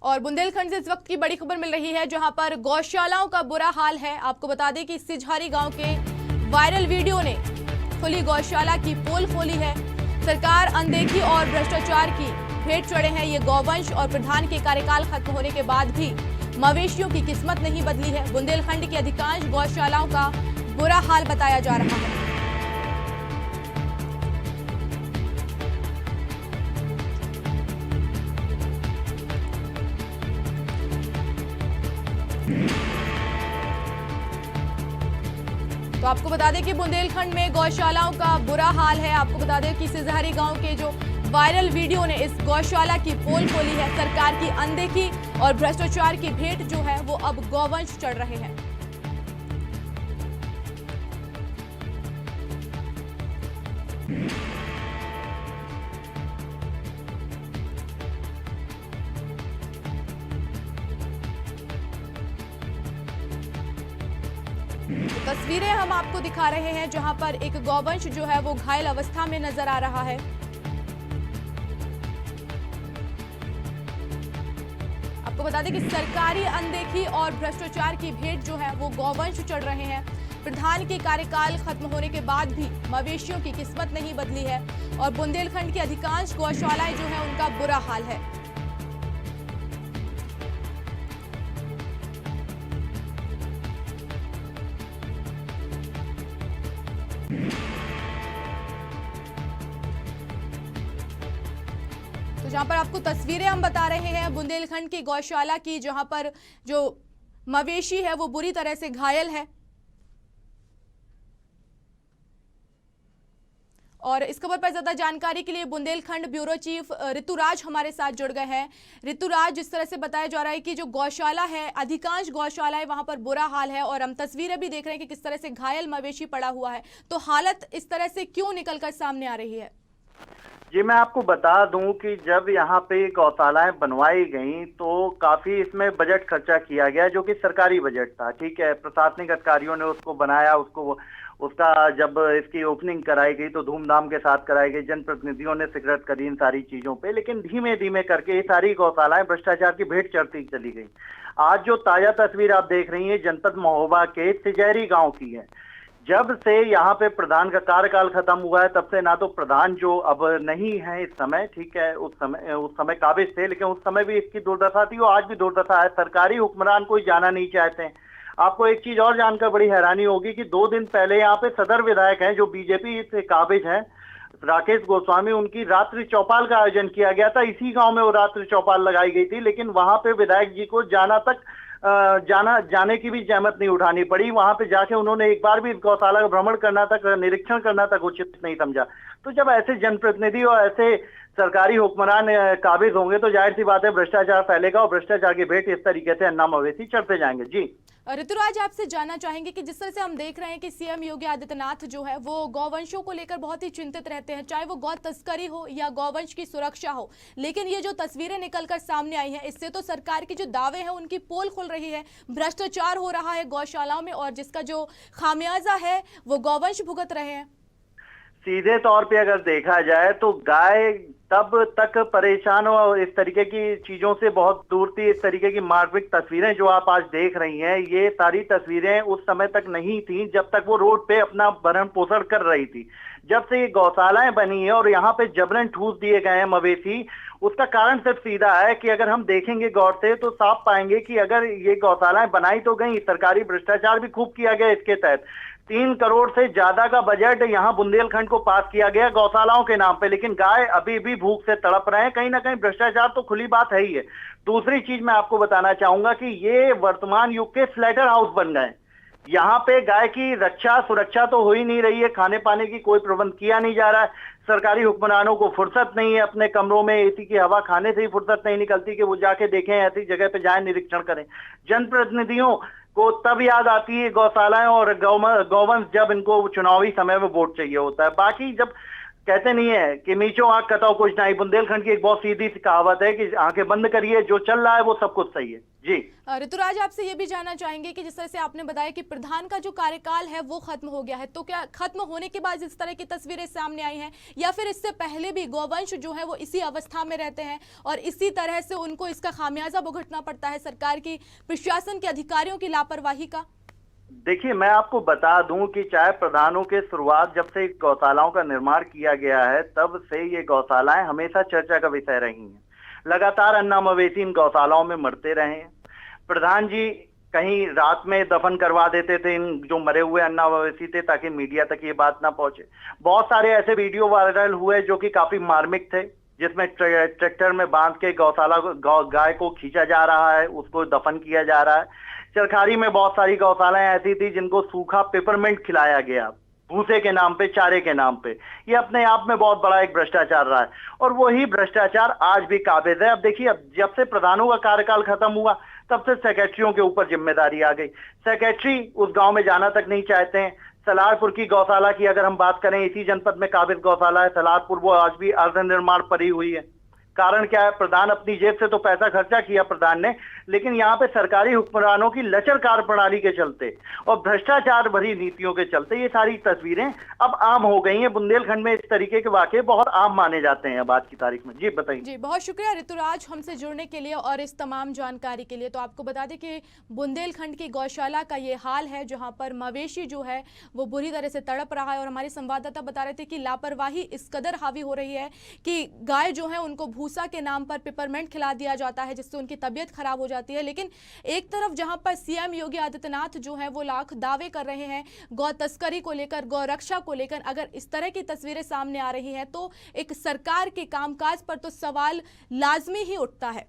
और बुंदेलखंड से इस वक्त की बड़ी खबर मिल रही है जहां पर गौशालाओं का बुरा हाल है। आपको बता दें कि सिझारी गांव के वायरल वीडियो ने खुली गौशाला की पोल खोली है। सरकार अनदेखी और भ्रष्टाचार की भेंट चढ़े हैं ये गौवंश और प्रधान के कार्यकाल खत्म होने के बाद भी मवेशियों की किस्मत नहीं बदली है। बुंदेलखंड की अधिकांश गौशालाओं का बुरा हाल बताया जा रहा है। तो आपको बता दें कि बुंदेलखंड में गौशालाओं का बुरा हाल है। आपको बता दें कि सिझारी गांव के जो वायरल वीडियो ने इस गौशाला की पोल खोली है। सरकार की अनदेखी और भ्रष्टाचार की भेंट जो है वो अब गौवंश चढ़ रहे हैं। तस्वीरें हम आपको दिखा रहे हैं जहां पर एक गौवंश जो है वो घायल अवस्था में नजर आ रहा है। आपको बता दें कि सरकारी अनदेखी और भ्रष्टाचार की भेंट जो है वो गौवंश चढ़ रहे हैं। प्रधान के कार्यकाल खत्म होने के बाद भी मवेशियों की किस्मत नहीं बदली है और बुंदेलखंड की अधिकांश गौशालाएं जो है उनका बुरा हाल है। तो जहां पर आपको तस्वीरें हम बता रहे हैं बुंदेलखंड की गौशाला की, जहां पर जो मवेशी है वो बुरी तरह से घायल है। और इस खबर पर ज्यादा जानकारी के लिए बुंदेलखंड ब्यूरो चीफ ऋतुराज हमारे साथ जुड़ गए हैं। ऋतुराज, जिस तरह से बताया जा रहा है कि जो गौशाला है, अधिकांश गौशाला है वहां पर बुरा हाल है और हम तस्वीरें भी देख रहे हैं कि किस तरह से घायल मवेशी पड़ा हुआ है, तो हालत इस तरह से क्यों निकलकर सामने आ रही है? जी, मैं आपको बता दूं कि जब यहाँ पे गौशालाएं बनवाई गई तो काफी इसमें बजट खर्चा किया गया, जो कि सरकारी बजट था। ठीक है, प्रशासनिक अधिकारियों ने उसको बनाया, उसका जब इसकी ओपनिंग कराई गई तो धूमधाम के साथ कराई गई, जनप्रतिनिधियों ने शिरकत करी इन सारी चीजों पे, लेकिन धीमे धीमे करके ये सारी गौशालाएं भ्रष्टाचार की भेंट चढ़ती चली गई। आज जो ताजा तस्वीर आप देख रही हैं जनपद महोबा के सिझारी गांव की है। जब से यहाँ पे प्रधान का कार्यकाल खत्म हुआ है तब से ना तो प्रधान जो अब नहीं है इस समय, ठीक है, उस समय काबिज थे, लेकिन उस समय भी इसकी दुर्दशा थी और आज भी दुर्दशा है। सरकारी हुक्मरान कोई जाना नहीं चाहते हैं। आपको एक चीज और जानकर बड़ी हैरानी होगी कि 2 दिन पहले यहाँ पे सदर विधायक हैं जो बीजेपी से काबिज हैं, राकेश गोस्वामी, उनकी रात्रि चौपाल का आयोजन किया गया था। इसी गांव में वो रात्रि चौपाल लगाई गई थी, लेकिन वहां पे विधायक जी को जाने की भी जहमत नहीं उठानी पड़ी। वहां पे जाके उन्होंने एक बार भी गौशाला का भ्रमण करना तक, निरीक्षण करना तक उचित नहीं समझा। तो जब ऐसे जनप्रतिनिधि और ऐसे सरकारी हुक्मरान काबिज होंगे तो जाहिर सी बात है भ्रष्टाचार फैलेगा और भ्रष्टाचार की भेंट इस तरीके से अन्ना मवेशी चढ़ते जाएंगे। जी ऋतुराज, आपसे जानना चाहेंगे कि जिस तरह से हम देख रहे हैं कि सीएम योगी आदित्यनाथ जो है वो गौवंशों को लेकर बहुत ही चिंतित रहते हैं, चाहे वो गौ तस्करी हो या गौवंश की सुरक्षा हो, लेकिन ये जो तस्वीरें निकलकर सामने आई हैं इससे तो सरकार के जो दावे हैं उनकी पोल खुल रही है। भ्रष्टाचार हो रहा है गौशालाओं में और जिसका जो खामियाजा है वो गौवंश भुगत रहे हैं। सीधे तौर पे अगर देखा जाए तो गाय तब तक परेशान और इस तरीके की चीजों से बहुत दूर थी। इस तरीके की मार्मिक तस्वीरें जो आप आज देख रही हैं, ये सारी तस्वीरें उस समय तक नहीं थी जब तक वो रोड पे अपना भरण पोषण कर रही थी। जब से ये गौशालाएं बनी है और यहाँ पे जबरन ठूस दिए गए हैं मवेशी, उसका कारण सिर्फ सीधा है कि अगर हम देखेंगे गौर से तो साफ पाएंगे कि अगर ये गौशालाएं बनाई तो गई, सरकारी भ्रष्टाचार भी खूब किया गया इसके तहत। 3 करोड़ से ज्यादा का बजट यहाँ बुंदेलखंड को पास किया गया गौशालाओं के नाम पे, लेकिन गाय अभी भी भूख से तड़प रहे हैं। कहीं ना कहीं भ्रष्टाचार तो खुली बात है ही है। दूसरी चीज मैं आपको बताना चाहूंगा कि ये वर्तमान युग के स्लेटर हाउस बन गए। यहाँ पे गाय की रक्षा सुरक्षा तो हो ही नहीं रही है, खाने पाने की कोई प्रबंध किया नहीं जा रहा है। सरकारी हुक्मरानों को फुर्सत नहीं है, अपने कमरों में एसी की हवा खाने से ही फुर्सत नहीं निकलती कि वो जाके देखें, ऐसी जगह पे जाएं, निरीक्षण करें। जनप्रतिनिधियों को तब याद आती है गौशालाएं और गौवंश जब इनको चुनावी समय में वोट चाहिए होता है। बाकी जब कहते नहीं है कि मीचो आंख कटाओ कुछ नहीं। बुंदेलखंड की एक बहुत सीधी सी कहावत है कि आंखें बंद करिए, जो चल रहा है वो सब कुछ सही है। जी ऋतुराज, आपसे ये भी जानना चाहेंगे कि जिस तरह से आपने बताया कि प्रधान का जो कार्यकाल है वो खत्म हो गया है, तो क्या खत्म होने के बाद इस तरह की तस्वीरें सामने आई हैं, या फिर इससे पहले भी गौवंश जो है वो इसी अवस्था में रहते हैं और इसी तरह से उनको इसका खामियाजा भुगतना पड़ता है सरकार की, प्रशासन के अधिकारियों की लापरवाही का? देखिए, मैं आपको बता दूं कि चाहे प्रधानों के शुरुआत जब से गौशालाओं का निर्माण किया गया है तब से ये गौशालाएं हमेशा चर्चा का विषय रही हैं। लगातार अन्ना मवेशी इन गौशालाओं में मरते रहे हैं। प्रधान जी कहीं रात में दफन करवा देते थे इन जो मरे हुए अन्ना मवेशी थे ताकि मीडिया तक ये बात ना पहुंचे। बहुत सारे ऐसे वीडियो वायरल हुए जो कि काफी मार्मिक थे, जिसमें ट्रैक्टर में बांध के गौशाला गाय को खींचा जा रहा है, उसको दफन किया जा रहा है। चरखारी में बहुत सारी गौशालाएं ऐसी थी जिनको सूखा पेपरमिंट खिलाया गया भूसे के नाम पे, चारे के नाम पे। ये अपने आप में बहुत बड़ा एक भ्रष्टाचार रहा है और वही भ्रष्टाचार आज भी काबिज है। अब देखिए, अब जब से प्रधानों का कार्यकाल खत्म हुआ तब से सेक्रेटरियों के ऊपर जिम्मेदारी आ गई। सेक्रेटरी उस गांव में जाना तक नहीं चाहते हैं। सलारपुर की गौशाला की अगर हम बात करें, इसी जनपद में काबिज गौशाला है सलारपुर, वो आज भी अर्ध निर्माण पड़ी हुई है। कारण क्या है? प्रधान अपनी जेब से तो पैसा खर्चा किया प्रधान ने, लेकिन यहाँ पे सरकारी हुक्मरानों की लचर कार्यप्रणाली के चलते और भ्रष्टाचार भरी नीतियों के चलते ये सारी तस्वीरें अब आम हो गई हैं। बुंदेलखंड में इस तरीके के वाकये बहुत आम माने जाते हैं अब आज की तारीख में। जी बताइए। जी, बहुत शुक्रिया ऋतुराज हमसे जुड़ने के लिए और इस तमाम जानकारी के लिए। तो आपको बता दें कि बुंदेलखंड की गौशाला का ये हाल है जहाँ पर मवेशी जो है वो बुरी तरह से तड़प रहा है और हमारे संवाददाता बता रहे थे कि लापरवाही इस कदर हावी हो रही है कि गाय जो है उनको भूसा के नाम पर पेपरमेंट खिला दिया जाता है जिससे उनकी तबीयत खराब हो जाती है। लेकिन एक तरफ जहां पर सीएम योगी आदित्यनाथ जो है वो लाख दावे कर रहे हैं गौ तस्करी को लेकर, गौ रक्षा को लेकर, अगर इस तरह की तस्वीरें सामने आ रही हैं तो एक सरकार के कामकाज पर तो सवाल लाजमी ही उठता है।